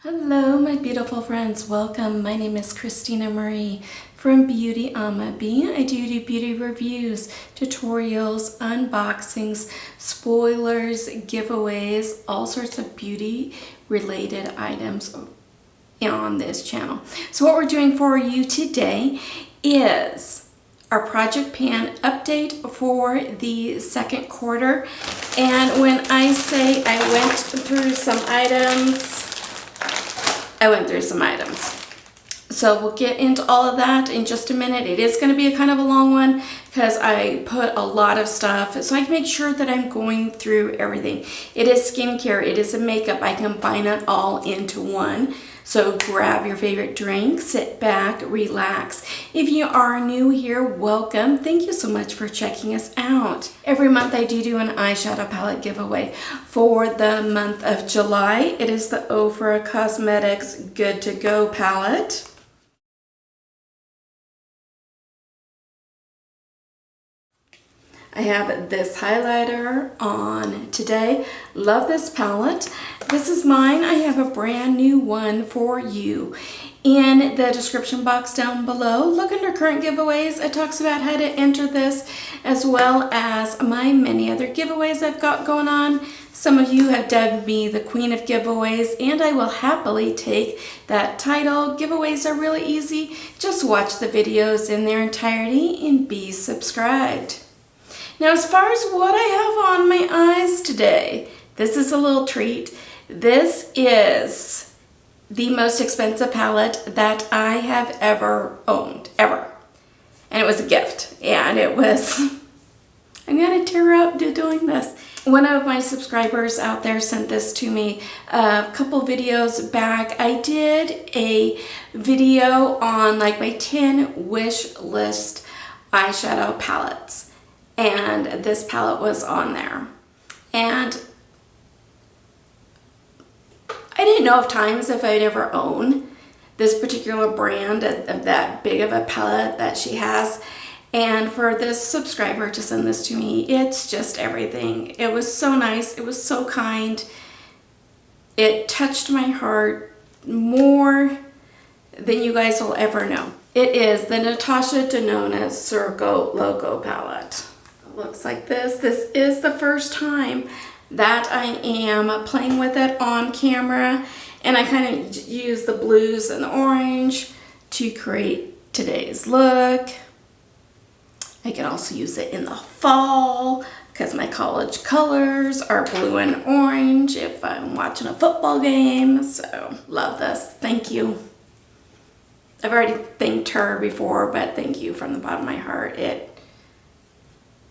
Hello, my beautiful friends. Welcome. My name is Christina Marie from Beauty Ama Bee. I do beauty reviews, tutorials, unboxings, spoilers, giveaways, all sorts of beauty related items on this channel. So what we're doing for you today is our Projectpan update for the second quarter. And when I say I went through some items, So we'll get into all of that in just a minute. It is going to be a kind of a long one because I put a lot of stuff, so I can make sure that I'm going through everything. It is skincare, it is a makeup. I combine it all into one. So grab your favorite drink, sit back, relax. If you are new here, welcome. Thank you so much for checking us out. Every month I do an eyeshadow palette giveaway. For the month of July, it is the Ofra Cosmetics Good to Go palette. I have this highlighter on today. Love this palette. This is mine. I have a brand new one for you. In the description box down below, look under current giveaways. It talks about how to enter this, as well as my many other giveaways I've got going on. Some of you have dubbed me the Queen of Giveaways, and I will happily take that title. Giveaways are really easy. Just watch the videos in their entirety and be subscribed. Now, as far as what I have on my eyes today, this is a little treat. This is the most expensive palette that I have ever owned, ever. And it was a gift, and it was, I'm gonna tear up doing this. One of my subscribers out there sent this to me a couple videos back. I did a video on like my 10 wish list eyeshadow palettes. And this palette was on there. And I didn't know of times if I'd ever own this particular brand of that big of a palette that she has. And for this subscriber to send this to me, it's just everything. It was so nice. It was so kind. It touched my heart more than you guys will ever know. It is the Natasha Denona Circo Loco palette. Looks like this. This is the first time that I am playing with it on camera, and I kind of use the blues and the orange to create today's look. I can also use it in the fall because my college colors are blue and orange if I'm watching a football game. So love this. Thank you. I've already thanked her before, but thank you from the bottom of my heart.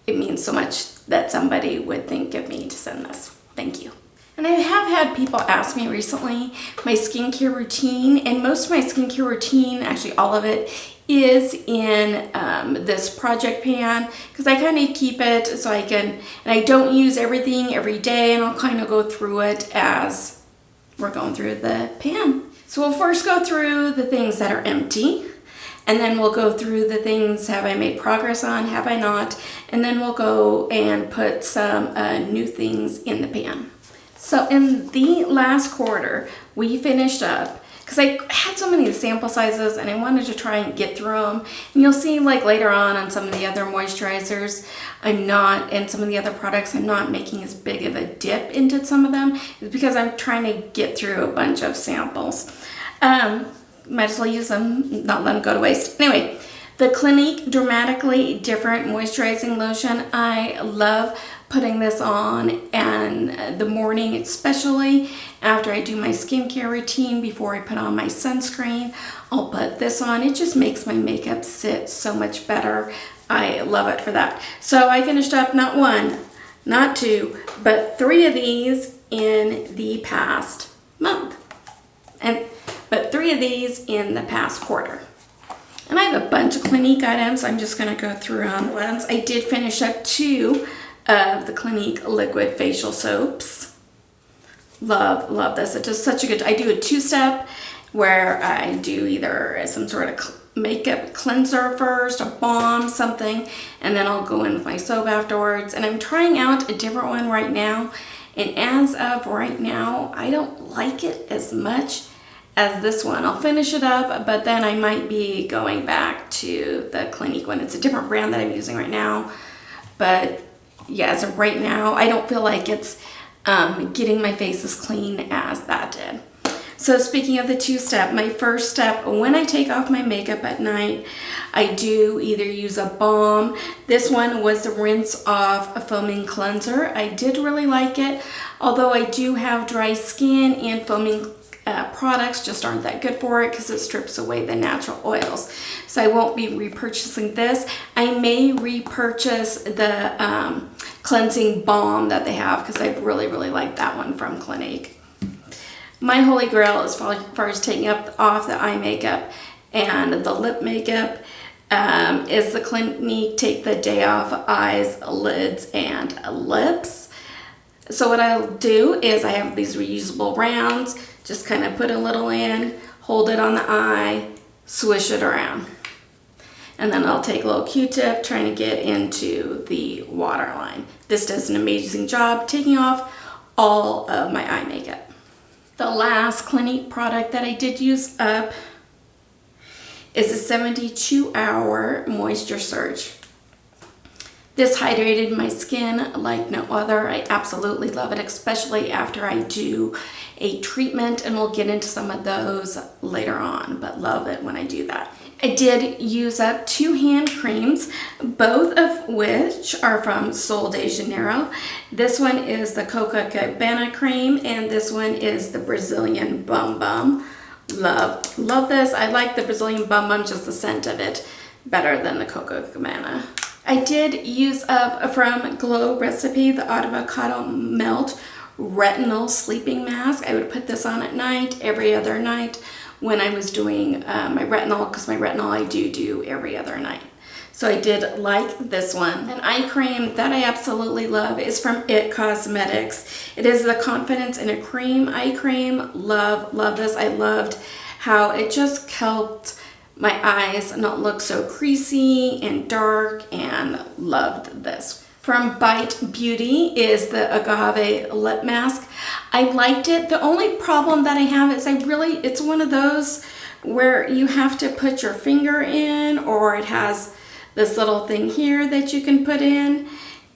It means so much that somebody would think of me to send this. Thank you. And I have had people ask me recently my skincare routine, and most of my skincare routine, actually all of it, is in this Projectpan, because I kind of keep it so I can, and I don't use everything every day, and I'll kind of go through it as we're going through the pan. So we'll first go through the things that are empty. And then we'll go through the things, have I made progress on, have I not? And then we'll go and put some new things in the pan. So in the last quarter, we finished up, because I had so many sample sizes and I wanted to try and get through them. And you'll see like later on some of the other moisturizers, and some of the other products, I'm not making as big of a dip into some of them. It's because I'm trying to get through a bunch of samples. Might as well use them, not let them go to waste. Anyway, the Clinique Dramatically Different Moisturizing Lotion. I love putting this on in the morning, especially after I do my skincare routine. Before I put on my sunscreen, I'll put this on. It just makes my makeup sit so much better. I love it for that. So I finished up not one, not two, but 3 of these in the past month. But 3 of these in the past quarter. And I have a bunch of Clinique items. I'm just going to go through on ones. I did finish up 2 of the Clinique liquid facial soaps. Love this. It's just such a good, I do a 2-step where I do either some sort of makeup cleanser first, a balm, something, and then I'll go in with my soap afterwards. And I'm trying out a different one right now. And as of right now, I don't like it as much as this one. I'll finish it up, but then I might be going back to the Clinique one. It's a different brand that I'm using right now. But yeah, as of right now, I don't feel like it's getting my face as clean as that did. So speaking of the two-step, my first step, when I take off my makeup at night, I do either use a balm. This one was the Rinse Off a Foaming Cleanser. I did really like it, although I do have dry skin, and foaming products just aren't that good for it because it strips away the natural oils. So I won't be repurchasing this. I may repurchase the cleansing balm that they have because I really, really like that one from Clinique. My holy grail as far as taking off the eye makeup and the lip makeup is the Clinique Take the Day Off Eyes, Lids, and Lips. So what I'll do is I have these reusable rounds, just kind of put a little in, hold it on the eye, swish it around. And then I'll take a little Q-tip trying to get into the waterline. This does an amazing job taking off all of my eye makeup. The last Clinique product that I did use up is a 72-hour moisture surge. This hydrated my skin like no other. I absolutely love it, especially after I do a treatment, and we'll get into some of those later on, but love it when I do that. I did use up 2 hand creams, both of which are from Sol de Janeiro. This one is the Copacabana cream, and this one is the Brazilian Bum Bum. Love this. I like the Brazilian Bum Bum, just the scent of it, better than the Copacabana. I did use up from Glow Recipe the Avocado Melt Retinol Sleeping Mask. I would put this on at night, every other night, when I was doing my retinol, because my retinol I do every other night. So I did like this one. An eye cream that I absolutely love is from IT Cosmetics. It is the Confidence in a Cream eye cream. Love this. I loved how it just helped my eyes not look so creasy and dark, and loved this. From Bite Beauty is the Agave Lip Mask. I liked it. The only problem that I have is it's one of those where you have to put your finger in, or it has this little thing here that you can put in,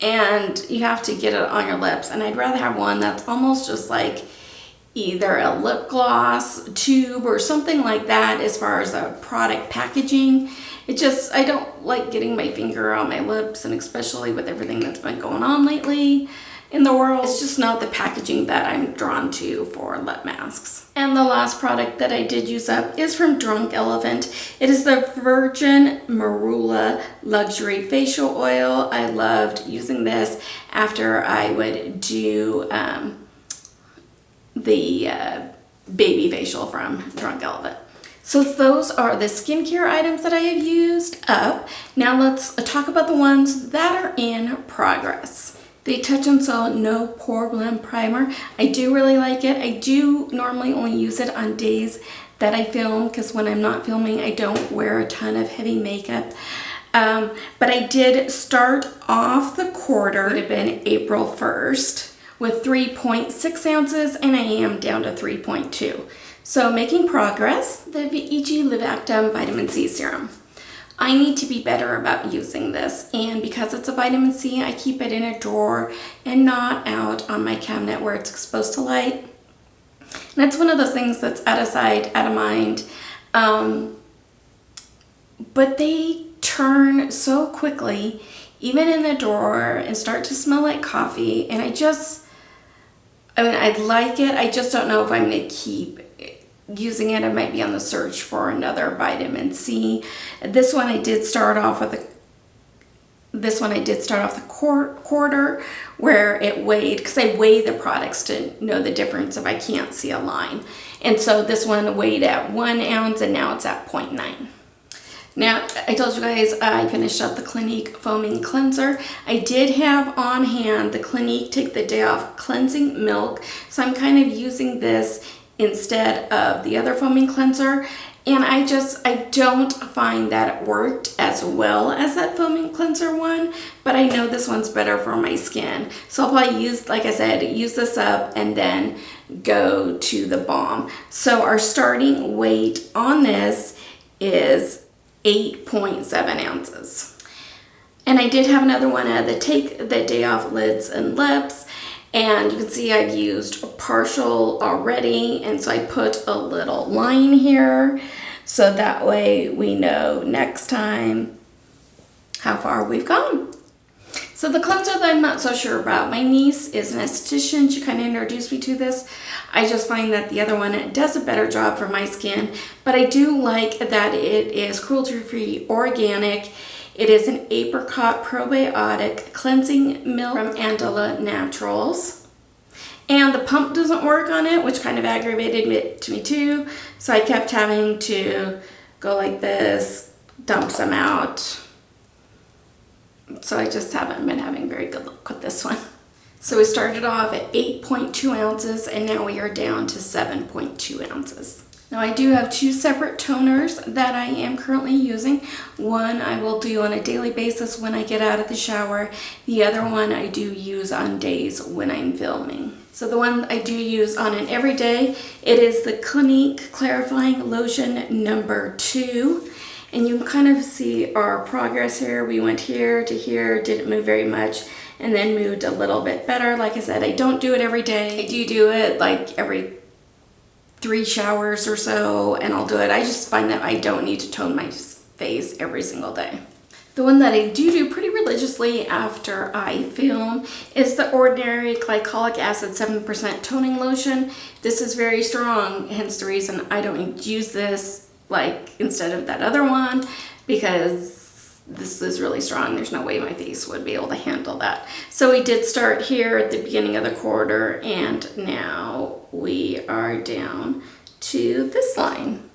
and you have to get it on your lips. And I'd rather have one that's almost just like either a lip gloss tube or something like that as far as a product packaging. I don't like getting my finger on my lips, and especially with everything that's been going on lately in the world, it's just not the packaging that I'm drawn to for lip masks. And the last product that I did use up is from Drunk Elephant. It is the Virgin Marula Luxury Facial Oil. I loved using this after I would do the baby facial from Drunk Elephant. So those are the skincare items that I have used up. Now let's talk about the ones that are in progress. The Touch and Soul No Pore Blend Primer. I do really like it. I do normally only use it on days that I film, because when I'm not filming, I don't wear a ton of heavy makeup. But I did start off the quarter. It would have been April 1st with 3.6 ounces, and I am down to 3.2. So making progress. The VEG Live Actum Vitamin C Serum. I need to be better about using this, and because it's a vitamin C, I keep it in a drawer and not out on my cabinet where it's exposed to light. And it's one of those things that's out of sight, out of mind. But they turn so quickly, even in the drawer, and start to smell like coffee. And I like it. I just don't know if I'm going to keep using it. I might be on the search for another vitamin C. This one I did start off with the quarter where it weighed, because I weigh the products to know the difference if I can't see a line. And so this one weighed at 1 ounce, and now it's at 0.9. Now, I told you guys I finished up the Clinique Foaming Cleanser. I did have on hand the Clinique Take the Day Off Cleansing Milk, so I'm kind of using this instead of the other foaming cleanser. And I don't find that it worked as well as that foaming cleanser one, but I know this one's better for my skin. So I'll probably use, like I said, use this up and then go to the balm. So our starting weight on this is 8.7 ounces. And I did have another one at the Take the Day Off Lids and Lips. And you can see I've used partial already, and so I put a little line here so that way we know next time how far we've gone. So the cleanser that I'm not so sure about, my niece is an esthetician. She kind of introduced me to this. I just find that the other one does a better job for my skin, but I do like that it is cruelty-free, organic. It is an apricot probiotic cleansing milk from Andala Naturals. And the pump doesn't work on it, which kind of aggravated me too. So I kept having to go like this, dump some out. So I just haven't been having very good luck with this one. So we started off at 8.2 ounces and now we are down to 7.2 ounces. Now I do have two separate toners that I am currently using. One I will do on a daily basis when I get out of the shower. The other one I do use on days when I'm filming. So the one I do use on an everyday, it is the Clinique Clarifying Lotion number 2. And you can kind of see our progress here. We went here to here, didn't move very much, and then moved a little bit better. Like I said, I don't do it every day. I do it like every 3 showers or so, and I'll do it. I just find that I don't need to tone my face every single day. The one that I do pretty religiously after I film is the Ordinary Glycolic Acid 7% Toning Lotion. This is very strong, hence the reason I don't use this like instead of that other one, because this is really strong. There's no way my face would be able to handle that. So we did start here at the beginning of the quarter, and now we are down to this line.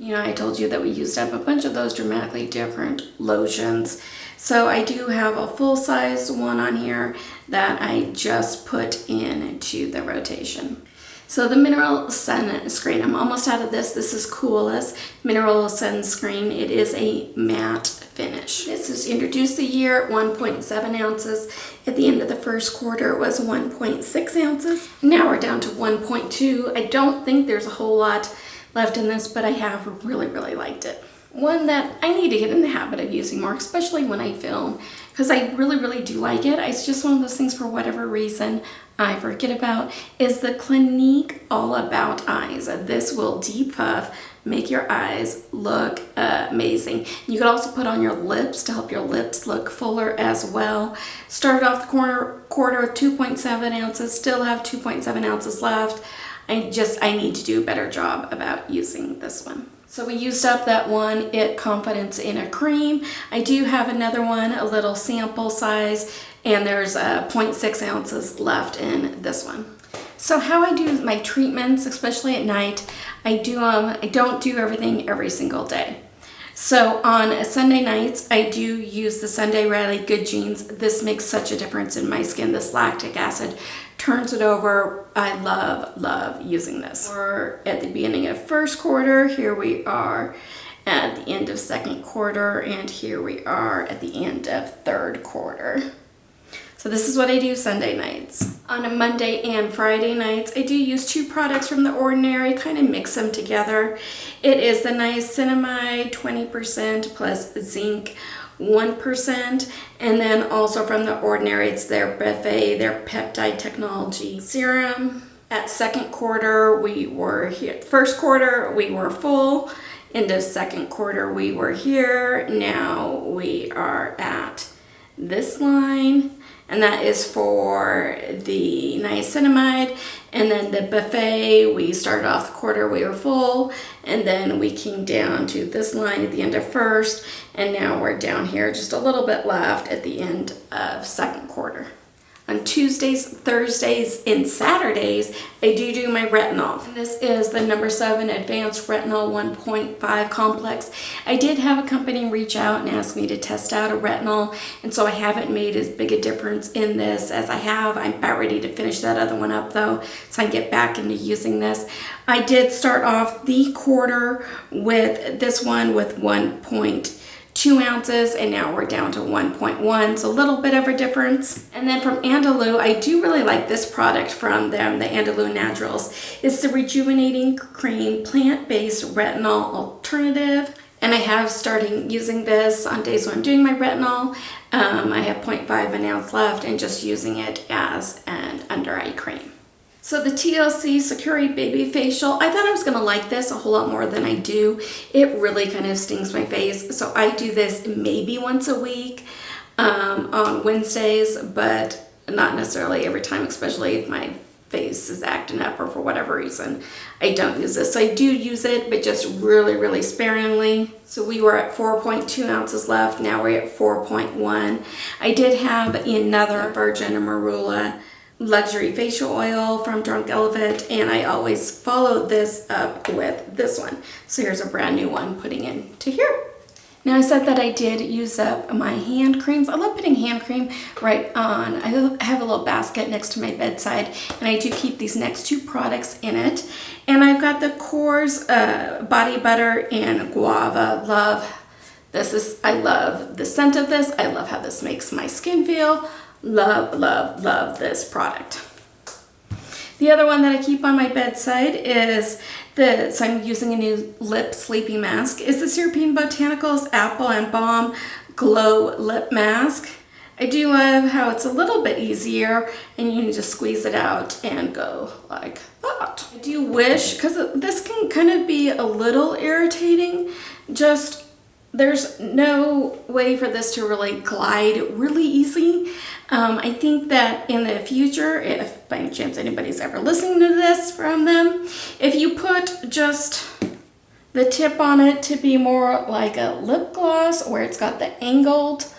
You know, I told you that we used up a bunch of those dramatically different lotions. So I do have a full-size one on here that I just put into the rotation. So the Mineral Sunscreen, I'm almost out of this. This is Coolest Mineral Sunscreen. It is a matte finish. This is introduced the year at 1.7 ounces. At the end of the first quarter, it was 1.6 ounces. Now we're down to 1.2. I don't think there's a whole lot left in this, but I have really liked it. One that I need to get in the habit of using more, especially when I film, because I really do like it. It's just one of those things for whatever reason I forget about, is the Clinique All About Eyes. This will depuff, make your eyes look amazing. You could also put on your lips to help your lips look fuller as well. Started off the quarter with 2.7 ounces, still have 2.7 ounces left. I need to do a better job about using this one. So we used up that one, It Confidence in a Cream. I do have another one, a little sample size, and there's 0.6 ounces left in this one. So how I do my treatments, especially at night, I don't do everything every single day. So on Sunday nights, I do use the Sunday Riley Good Genes. This makes such a difference in my skin. This lactic acid turns it over. I love using this. We're at the beginning of first quarter. Here we are at the end of second quarter, and here we are at the end of third quarter. So this is what I do Sunday nights. On a Monday and Friday nights, I do use 2 products from The Ordinary, kind of mix them together. It is the Niacinamide 20% plus zinc 1%, and then also from The Ordinary, it's their Buffet, their peptide technology serum. At second quarter, we were here. First quarter, we were full. End of second quarter, we were here. Now we are at this line, and that is for the niacinamide. And then the Buffet, we started off the quarter, we were full, and then we came down to this line at the end of first, and now we're down here, just a little bit left at the end of second quarter. On Tuesdays, Thursdays, and Saturdays, I do my retinol. And this is the number 7 Advanced Retinol 1.5 Complex. I did have a company reach out and ask me to test out a retinol, and so I haven't made as big a difference in this as I have. I'm about ready to finish that other one up though, so I can get back into using this. I did start off the quarter with this one with 1.2 ounces, and now we're down to 1.1, so a little bit of a difference. And then from Andalou, I do really like this product from them, the Andalou Naturals. It's the Rejuvenating Cream Plant-Based Retinol Alternative, and I have started using this on days when I'm doing my retinol. I have 0.5 an ounce left and just using it as an under eye cream. So the TLC Security Baby Facial, I thought I was gonna like this a whole lot more than I do. It really kind of stings my face. So I do this maybe once a week on Wednesdays, but not necessarily every time, especially if my face is acting up or for whatever reason, I don't use this. So I do use it, but just really sparingly. So we were at 4.2 ounces left. Now we're at 4.1. I did have another Virgin Marula luxury facial oil from Drunk Elephant, and I always follow this up with this one. So here's a brand new one putting into here. Now I said that I did use up my hand creams. I love putting hand cream right on. I have a little basket next to my bedside, and I do keep these next 2 products in it. And I've got the Kors Body Butter and Guava. I love the scent of this. I love how this makes my skin feel. Love this product. The other one that I keep on my bedside is so I'm using a new lip sleeping mask, is the European Botanicals Apple and Balm Glow Lip Mask. I do love how it's a little bit easier and you can just squeeze it out and go like that. I do wish, because this can kind of be a little irritating, just there's no way for this to really glide really easy. I think that in the future, if by any chance anybody's ever listening to this from them, if you put just the tip on it to be more like a lip gloss, where it's got the angled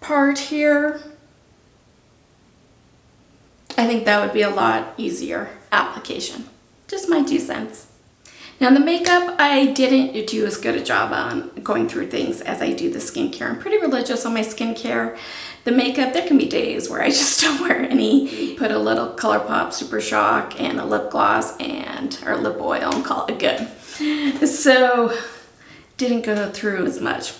part here, I think that would be a lot easier application. Just my 2 cents. Now the makeup, I didn't do as good a job on going through things as I do the skincare. I'm pretty religious on my skincare. The makeup, there can be days where I just don't wear any. Put a little ColourPop Super Shock and a lip gloss or lip oil and call it good. So didn't go through as much.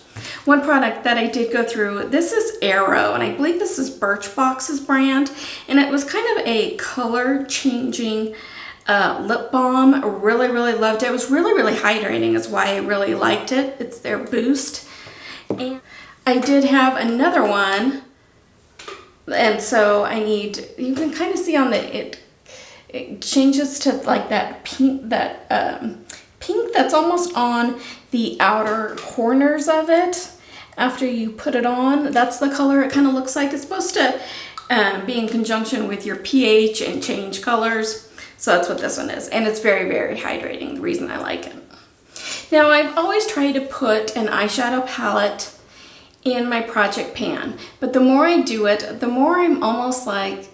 One product that I did go through, this is Aero, and I believe this is Birchbox's brand, and it was kind of a color changing lip balm. Really loved it. It was really hydrating is why I really liked it. It's their Boost. And I did have another one, and so you can kind of see on it changes to like that pink that's almost on the outer corners of it after you put it on. That's the color it kind of looks like. It's supposed to be in conjunction with your pH and change colors. So that's what this one is, and it's very hydrating, the reason I like it. Now I've always tried to put an eyeshadow palette in my Projectpan, but the more I do it, the more I'm almost like,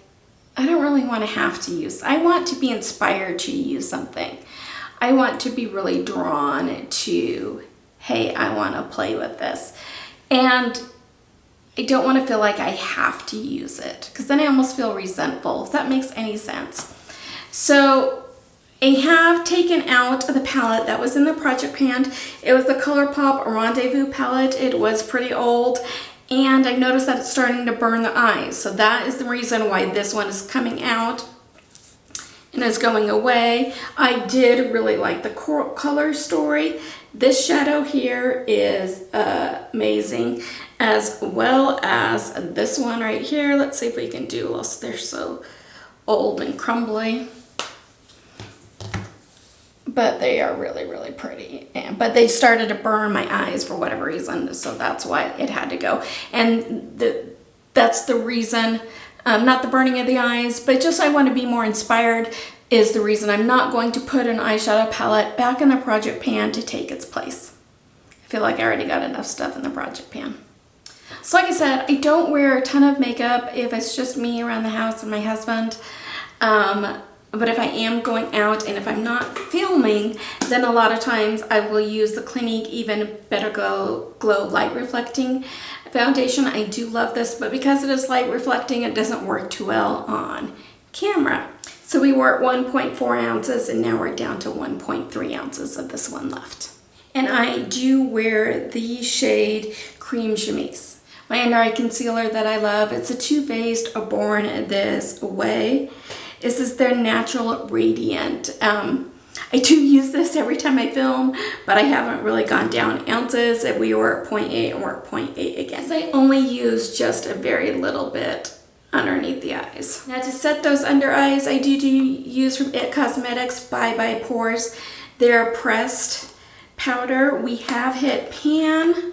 I don't really want to have to use. I want to be inspired to use something. I want to be really drawn to, hey, I want to play with this. And I don't want to feel like I have to use it, because then I almost feel resentful, if that makes any sense. So I have taken out the palette that was in the Projectpan. It was the ColourPop Rendezvous palette. It was pretty old, and I noticed that it's starting to burn the eyes. So that is the reason why this one is coming out and is going away. I did really like the color story. This shadow here is amazing, as well as this one right here. Let's see if we can do this. They're so old and crumbly, but they are really pretty. But they started to burn my eyes for whatever reason, so that's why it had to go. And that's the reason, not the burning of the eyes, but just I want to be more inspired is the reason I'm not going to put an eyeshadow palette back in the Projectpan to take its place. I feel like I already got enough stuff in the Projectpan. So like I said, I don't wear a ton of makeup if it's just me around the house and my husband. But if I am going out and if I'm not filming, then a lot of times I will use the Clinique Even Better Glow Light Reflecting Foundation. I do love this, but because it is light reflecting, it doesn't work too well on camera. So we were at 1.4 ounces and now we're down to 1.3 ounces of this one left. And I do wear the shade Cream Chemise. My under eye concealer that I love, it's a Too Faced Born This Way. This is their Natural Radiant. I do use this every time I film, but I haven't really gone down ounces. If we were at 0.8 and we're at 0.8 again. I only use just a very little bit underneath the eyes. Now to set those under eyes, I do use from IT Cosmetics by Pores their pressed powder. We have hit pan,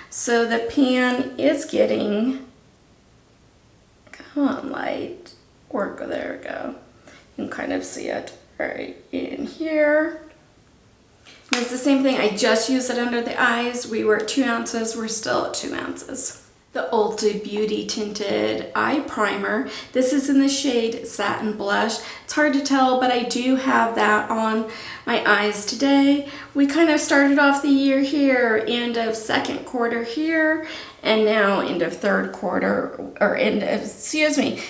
so the pan is getting, come on light, work, there we go. You can kind of see it right in here. And it's the same thing, I just used it under the eyes. We were at 2 ounces, we're still at 2 ounces. The Ulta Beauty Tinted Eye Primer. This is in the shade Satin Blush. It's hard to tell, but I do have that on my eyes today. We kind of started off the year here, end of second quarter here, and now end of third quarter, or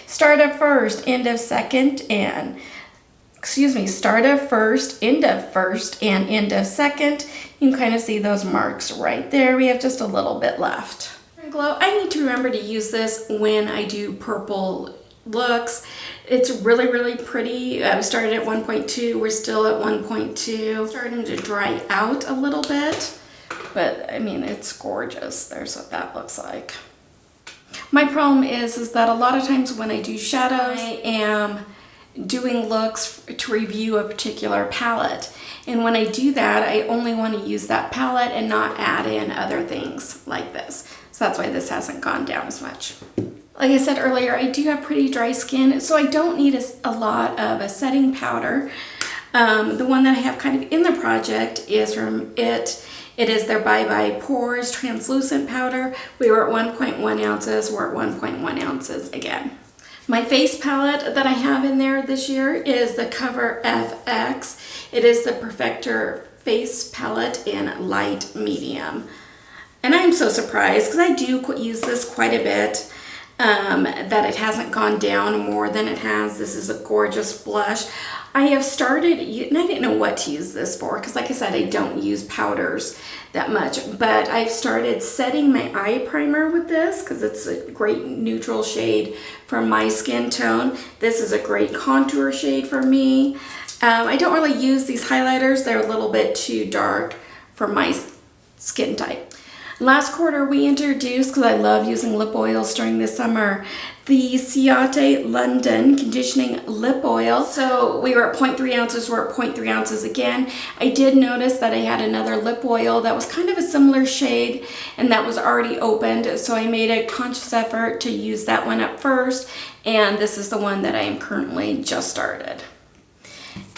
start of first, end of second, and start of first, end of first, and end of second. You can kind of see those marks right there. We have just a little bit left. Glow. I need to remember to use this when I do purple looks. It's really, really pretty. We started at 1.2. We're still at 1.2. Starting to dry out a little bit, but I mean, it's gorgeous. There's what that looks like. My problem is that a lot of times when I do shadows, I am doing looks to review a particular palette. And when I do that, I only want to use that palette and not add in other things like this. So that's why this hasn't gone down as much. Like I said earlier, I do have pretty dry skin, so I don't need a lot of a setting powder. The one that I have kind of in the project is from IT. It is their by Pores Translucent Powder. We were at 1.1 ounces, we're at 1.1 ounces again. My face palette that I have in there this year is the Cover FX. It is the Perfector Face Palette in light medium. And I'm so surprised because I do use this quite a bit, that it hasn't gone down more than it has. This is a gorgeous blush. I have started, and I didn't know what to use this for because like I said, I don't use powders that much, but I've started setting my eye primer with this because it's a great neutral shade for my skin tone. This is a great contour shade for me. I don't really use these highlighters. They're a little bit too dark for my skin type. Last quarter we introduced, because I love using lip oils during the summer, the Ciate London Conditioning Lip Oil. So we were at 0.3 ounces, we're at 0.3 ounces again. I did notice that I had another lip oil that was kind of a similar shade and that was already opened. So I made a conscious effort to use that one up first. And this is the one that I am currently just started.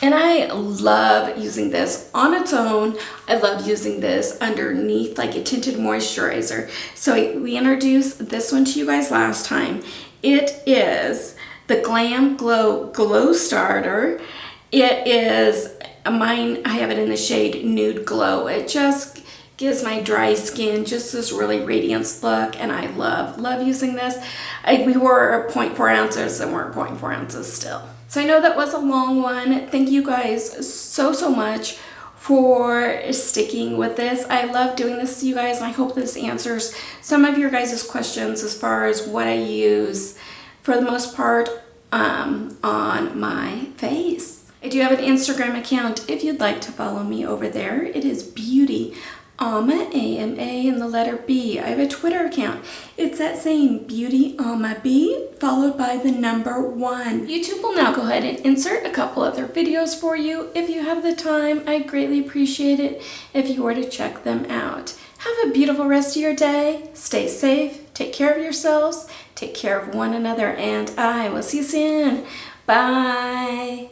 And I love using this on its own. I love using this underneath like a tinted moisturizer. So we introduced this one to you guys last time. It is the Glam Glow Glow Starter. It is mine, I have it in the shade Nude Glow. It just gives my dry skin just this really radiant look, and I love using this. We were at 0.4 ounces and we're at 0.4 ounces still. So I know that was a long one. Thank you guys so much for sticking with this. I love doing this to you guys, and I hope this answers some of your guys' questions as far as what I use for the most part on my face. I do have an Instagram account if you'd like to follow me over there. It is Beauty Ama, A-M-A, and the letter B. I have a Twitter account. It's that same, Beauty Ama B, followed by the number 1. YouTube will now go ahead and insert a couple other videos for you. If you have the time, I greatly appreciate it if you were to check them out. Have a beautiful rest of your day. Stay safe. Take care of yourselves. Take care of one another, and I will see you soon. Bye.